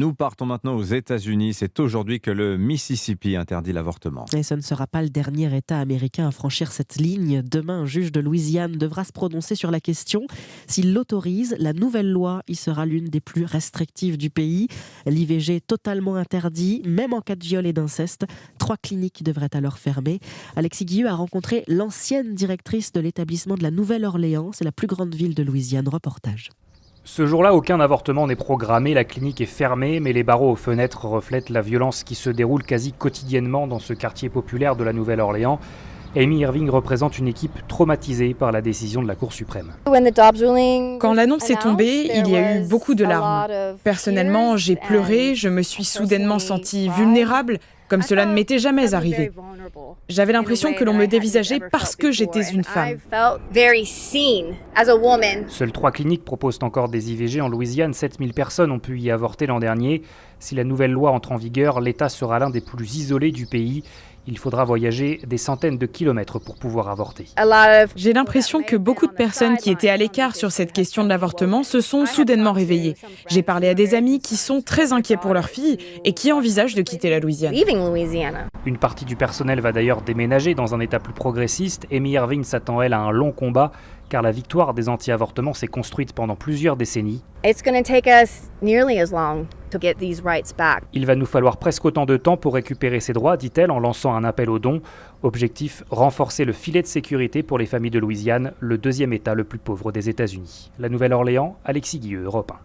Nous partons maintenant aux États-Unis. C'est aujourd'hui que le Mississippi interdit l'avortement. Et ce ne sera pas le dernier État américain à franchir cette ligne. Demain, un juge de Louisiane devra se prononcer sur la question. S'il l'autorise, la nouvelle loi y sera l'une des plus restrictives du pays. L'IVG totalement interdit, même en cas de viol et d'inceste. 3 cliniques devraient alors fermer. Alexis Guilleux a rencontré l'ancienne directrice de l'établissement de la Nouvelle-Orléans. C'est la plus grande ville de Louisiane. Reportage. Ce jour-là, aucun avortement n'est programmé, la clinique est fermée, mais les barreaux aux fenêtres reflètent la violence qui se déroule quasi quotidiennement dans ce quartier populaire de la Nouvelle-Orléans. Amy Irving représente une équipe traumatisée par la décision de la Cour suprême. Quand l'annonce est tombée, il y a eu beaucoup de larmes. Personnellement, j'ai pleuré, je me suis soudainement sentie vulnérable, comme cela ne m'était jamais arrivé. J'avais l'impression que l'on me dévisageait parce que j'étais une femme. Seules 3 cliniques proposent encore des IVG en Louisiane. 7000 personnes ont pu y avorter l'an dernier. Si la nouvelle loi entre en vigueur, l'État sera l'un des plus isolés du pays. Il faudra voyager des centaines de kilomètres pour pouvoir avorter. J'ai l'impression que beaucoup de personnes qui étaient à l'écart sur cette question de l'avortement se sont soudainement réveillées. J'ai parlé à des amis qui sont très inquiets pour leur fille et qui envisagent de quitter la Louisiane. Une partie du personnel va d'ailleurs déménager dans un État plus progressiste. Amy Irving s'attend, elle, à un long combat, car la victoire des anti-avortements s'est construite pendant plusieurs décennies. Il va nous falloir presque autant de temps pour récupérer ces droits, dit-elle en lançant un appel aux dons. Objectif, renforcer le filet de sécurité pour les familles de Louisiane, le 2e État le plus pauvre des États-Unis. La Nouvelle-Orléans, Alexis Guilleux, Europe 1.